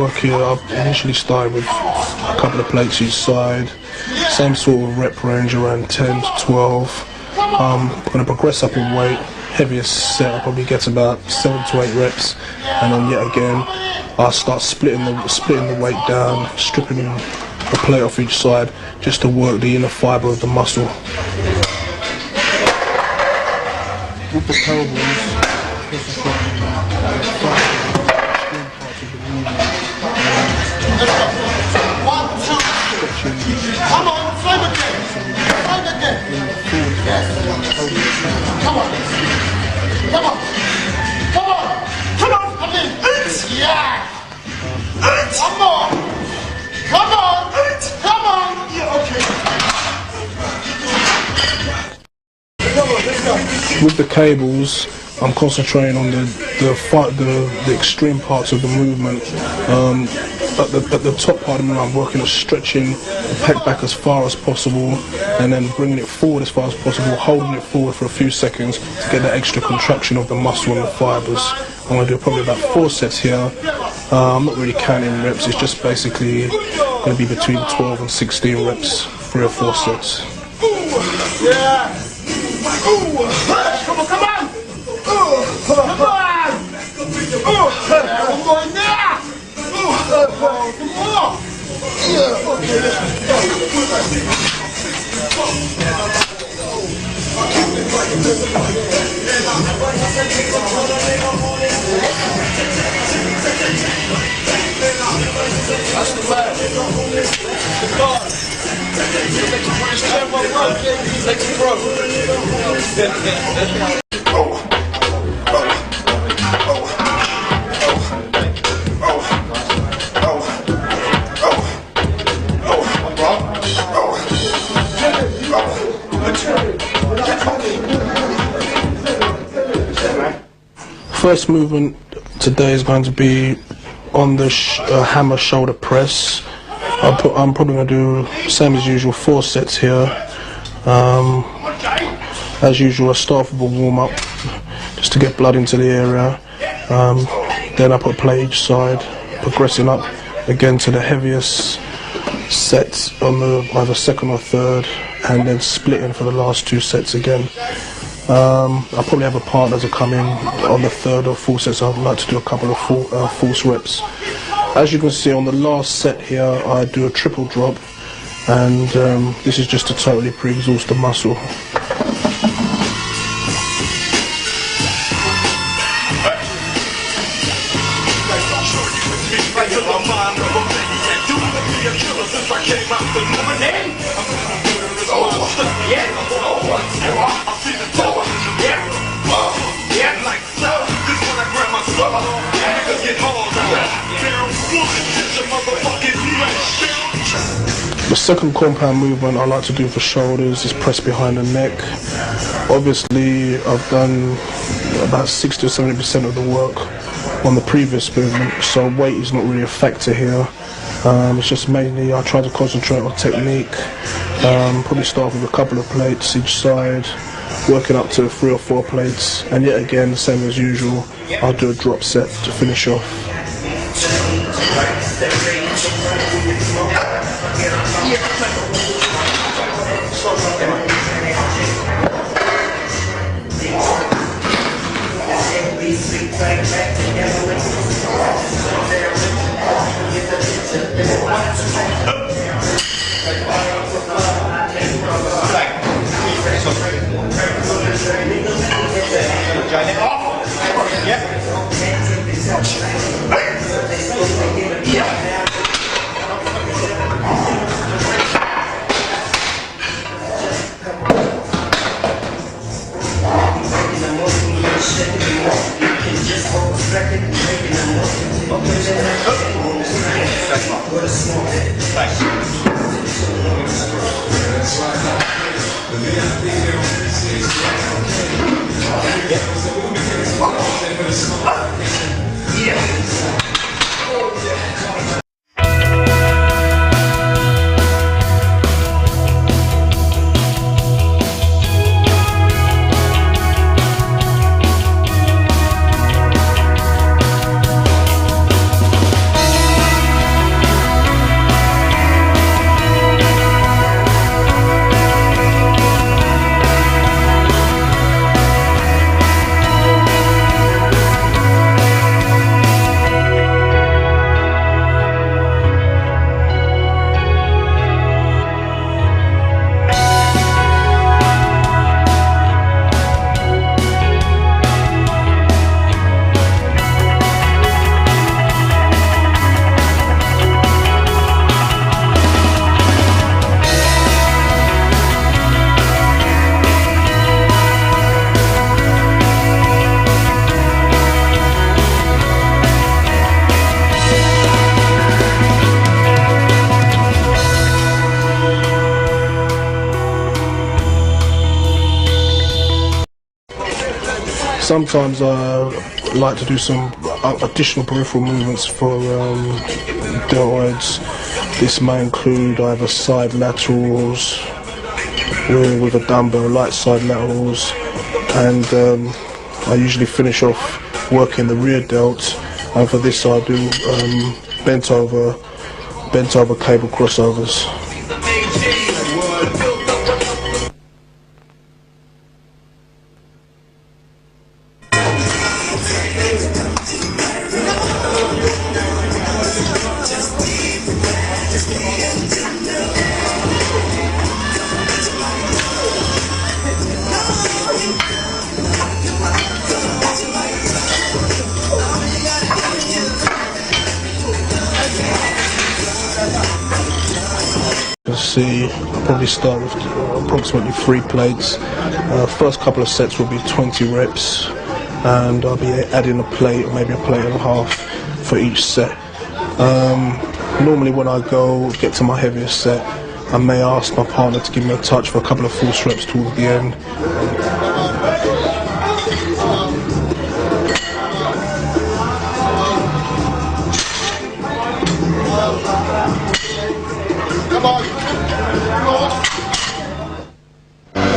work here, I've initially started with a couple of plates each side, same sort of rep range around 10 to 12. I'm going to progress up in weight. Heaviest set I'll probably get about 7 to 8 reps, and then yet again I'll start splitting the weight down, stripping a plate off each side just to work the inner fibre of the muscle. With the cowboys, come on, flame again. Come on. Come on. Come on. Come on. I mean, yeah. Come on. Come on. Come on. Yeah, okay. With the cables, I'm concentrating on the extreme parts of the movement. At the top part of the movement, I'm working on stretching the pec back as far as possible, and then bringing it forward as far as possible, holding it forward for a few seconds to get that extra contraction of the muscle and the fibres. I'm going to do probably about 4 sets here. I'm not really counting reps, it's just basically going to be between 12 and 16 reps, 3 or 4 sets. Yeah. Come on, come on. Come on. One more now. Come on. Yeah, okay, let's go. That's the last. Let's go. First movement today is going to be on the hammer shoulder press. I'm probably going to do, same as usual, 4 sets here. As usual, I start off with a warm-up just to get blood into the area. Then I put a plate each side, progressing up again to the heaviest sets on the either second or third, and then splitting for the last 2 sets again. I'll probably have a partner to come in on the third or fourth set, so I'd like to do a couple of false reps. As you can see on the last set here, I do a triple drop, and this is just to totally pre-exhaust the muscle. The second compound movement I like to do for shoulders is press behind the neck. Obviously I've done about 60 or 70% of the work on the previous movement, so weight is not really a factor here. It's just mainly I try to concentrate on technique. Probably start with a couple of plates each side, working up to 3 or 4 plates, and yet again, same as usual, I'll do a drop set to finish off. sometimes I like to do some additional peripheral movements for deltoids. This may include either side laterals with a dumbbell, light side laterals, and I usually finish off working the rear delt, and for this I do bent over cable crossovers. See, I'll probably start with approximately 3 plates. First couple of sets will be 20 reps, and I'll be adding a plate, or maybe a plate and a half for each set. Normally when I get to my heaviest set, I may ask my partner to give me a touch for a couple of force reps towards the end.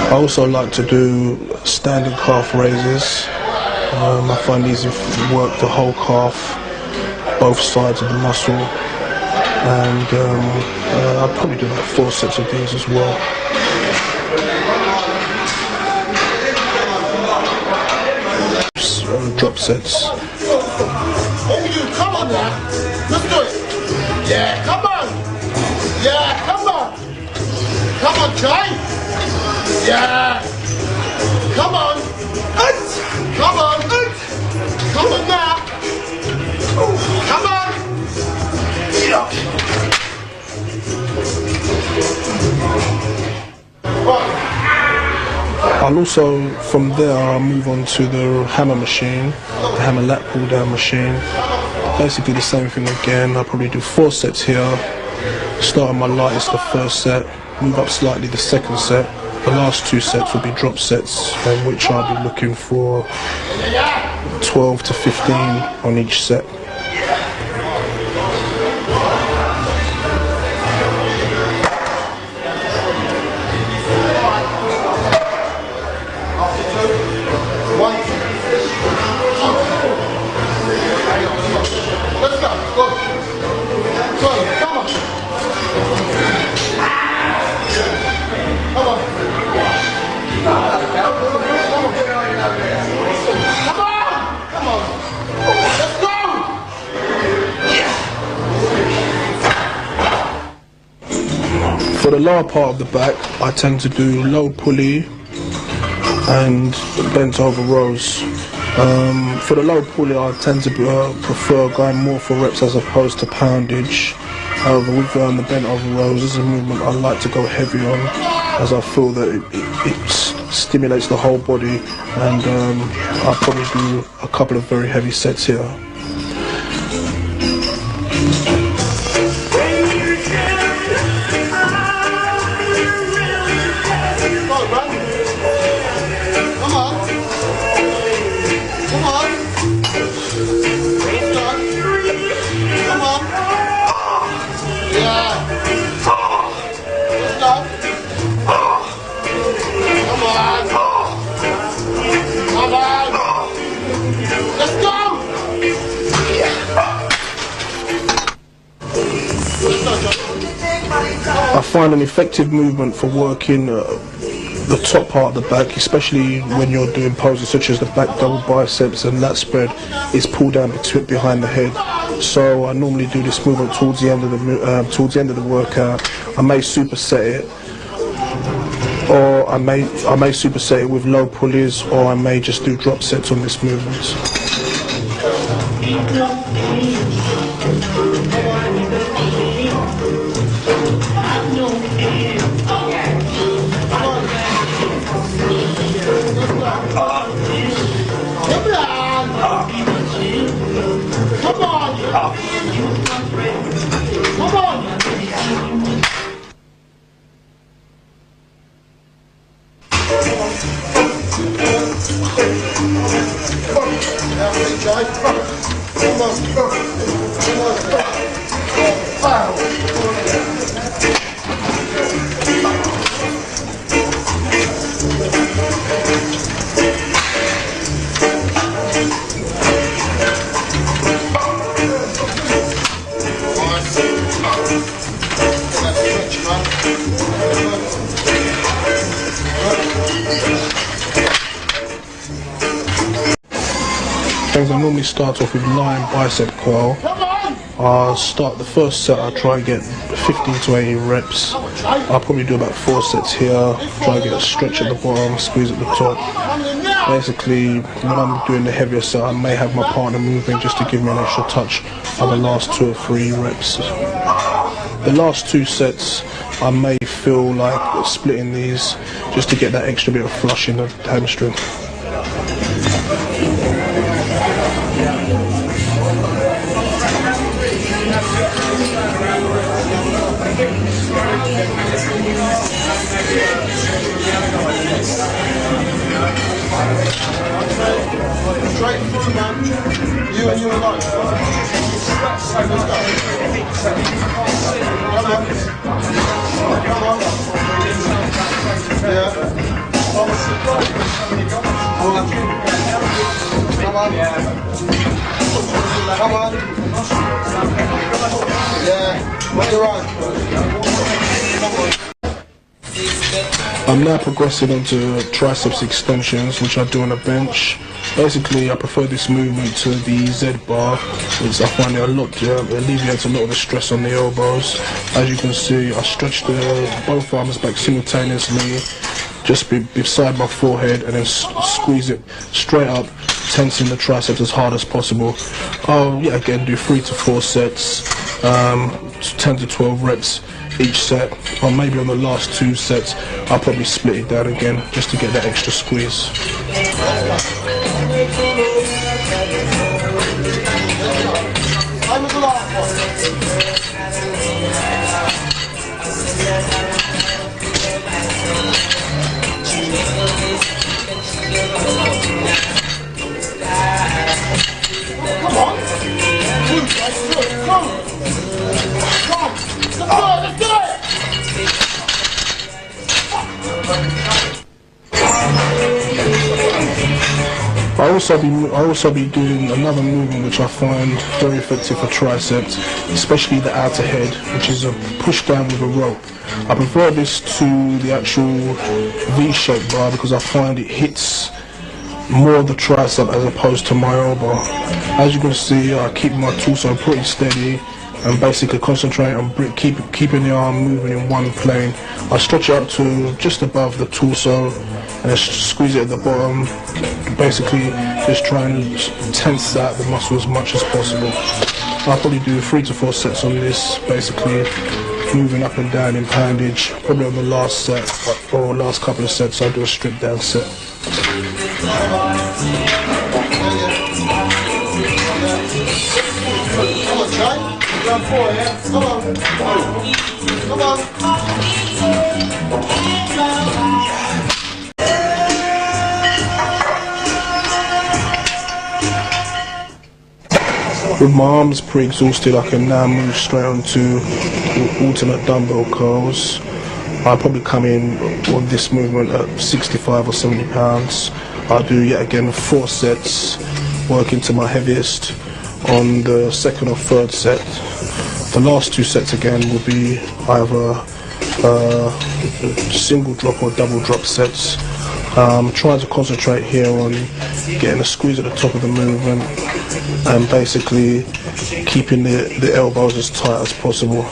I also like to do standing calf raises. I find these work the whole calf, both sides of the muscle, and I'll probably do like 4 sets of these as well. Drop sets. Oh, you come on now. Let's do it. Yeah, come on. Yeah, come on. Come on, Jay. Yeah! Come on! Come on! Come on now! Come on! I'll also, from there, I'll move on to the hammer machine, the hammer lat pull down machine. Basically the same thing again. I'll probably do 4 sets here. Start on my lightest the first set, move up slightly the second set. The last 2 sets will be drop sets, in which I'll be looking for 12 to 15 on each set. Let's go. Go. Come on. Come on. Come on. Let's go. For the lower part of the back, I tend to do low pulley and bent over rows. For the low pulley, I tend to prefer going more for reps as opposed to poundage. However, with the bent over rows, this is a movement I like to go heavy on, as I feel that it stimulates the whole body, and I'll probably do a couple of very heavy sets here. I find an effective movement for working the top part of the back, especially when you're doing poses such as the back double biceps and lat spread, is pull down behind the head. So I normally do this movement towards the end of the workout. I may superset it, or I may superset it with low pulleys, or I may just do drop sets on this movement. Come on! Things I normally start off with lying bicep curl. I'll start the first set, I'll try and get 15 to 80 reps. I'll probably do about 4 sets here, try and get a stretch at the bottom, squeeze at the top. Basically, when I'm doing the heavier set, I may have my partner moving just to give me an extra touch on the last 2 or 3 reps. The last 2 sets, I may feel like splitting these just to get that extra bit of flush in the hamstring. Straight through, man. You and you alone. Let's go. Come on. Come on. Yeah. Come on. Come on. Yeah. On your own. Come on. I'm now progressing into triceps extensions, which I do on a bench. Basically, I prefer this movement to the Z bar, because I find it alleviates a lot of the stress on the elbows. As you can see, I stretch both arms back simultaneously, just beside my forehead, and then squeeze it straight up, tensing the triceps as hard as possible. I'll again do 3 to 4 sets, 10 to 12 reps each set, or maybe on the last 2 sets I'll probably split it down again just to get that extra squeeze. Come on. Let's do it. I'll also be doing another movement which I find very effective for triceps, especially the outer head, which is a push down with a rope. I prefer this to the actual V-shaped bar because I find it hits more of the tricep as opposed to my elbow. As you can see, I keep my torso pretty steady and basically concentrate on keeping the arm moving in one plane. I stretch it up to just above the torso and then squeeze it at the bottom, basically just trying to tense out the muscle as much as possible. I'll probably do 3 to 4 sets on this, basically moving up and down in poundage. Probably on the last set or last couple of sets I'll do a stripped down set. Come on, Jay. Round 4, yeah? Come on. Come on. With my arms pre-exhausted, I can now move straight onto alternate dumbbell curls. I'll probably come in on this movement at 65 or 70 pounds. I'll do yet again 4 sets, working to my heaviest on the 2nd or 3rd set. The last 2 sets again will be either single drop or double drop sets. Trying to concentrate here on getting a squeeze at the top of the movement and basically keeping the elbows as tight as possible.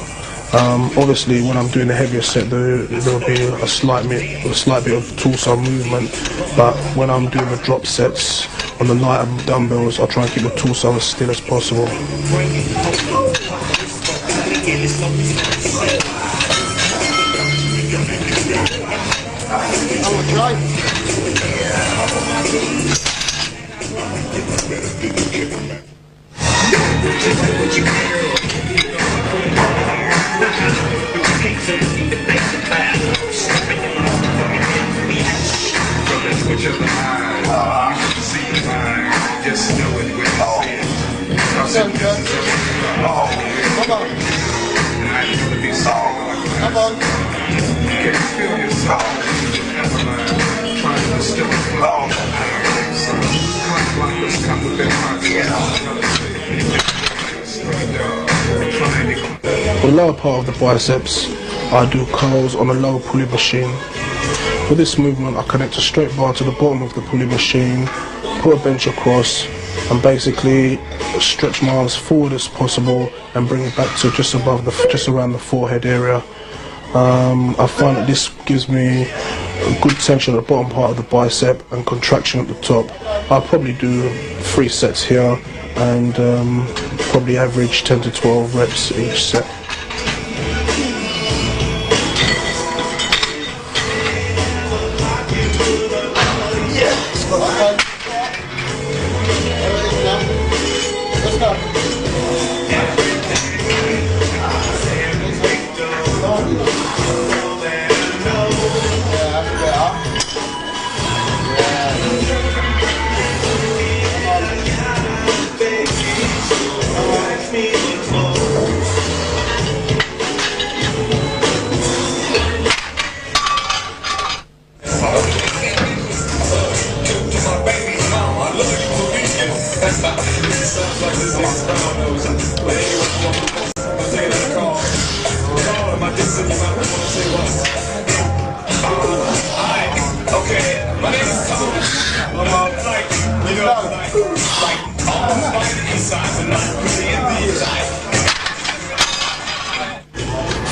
Obviously, when I'm doing the heavier set, there will be a slight bit of torso movement, but when I'm doing the drop sets on the lighter dumbbells, I'll try and keep the torso as still as possible. Just know it with all. Come on. Can you feel your soul? Trying to distill a flow. Clock blockers come with their For the lower part of the biceps, I do curls on a low pulley machine. For this movement, I connect a straight bar to the bottom of the pulley machine, put a bench across, and basically stretch my arms forward as possible and bring it back to just around the forehead area. I find that this gives me a good tension at the bottom part of the bicep and contraction at the top. I'll probably do 3 sets here and probably average 10 to 12 reps each set. Let's go.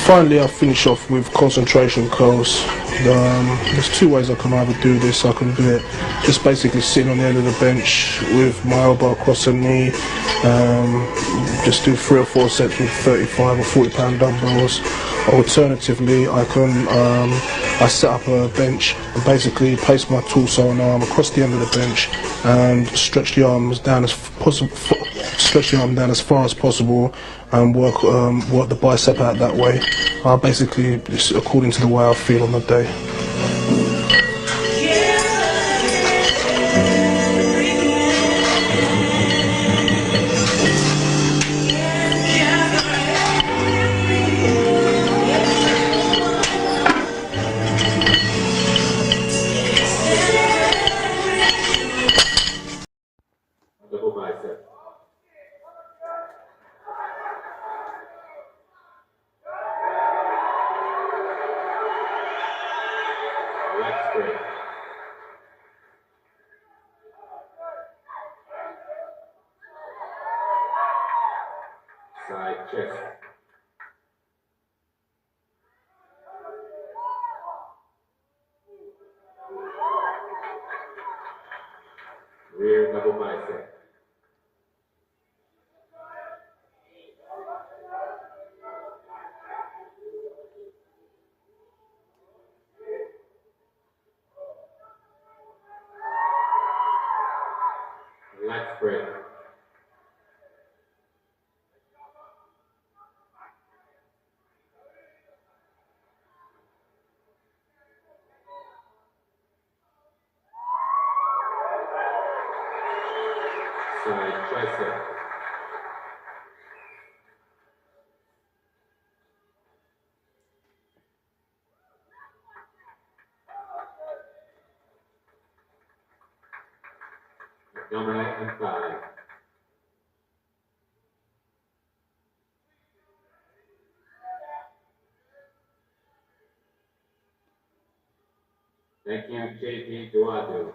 Finally, I'll finish off with concentration curls. There's 2 ways I can either do this. I can do it just basically sitting on the end of the bench with my elbow across the knee, just do 3 or 4 sets with 35 or 40 pound dumbbells. Alternatively, I set up a bench and basically place my torso and arm across the end of the bench and stretch the arms down as possible. Stretch the arm down as far as possible and work the bicep out that way. Basically, it's according to the way I feel on the day. Double bicep. Leg spread. Side chest. Rear double bicep. Leg spread. Side tricep. Abdominal and thigh. Thank you, JP Duadu.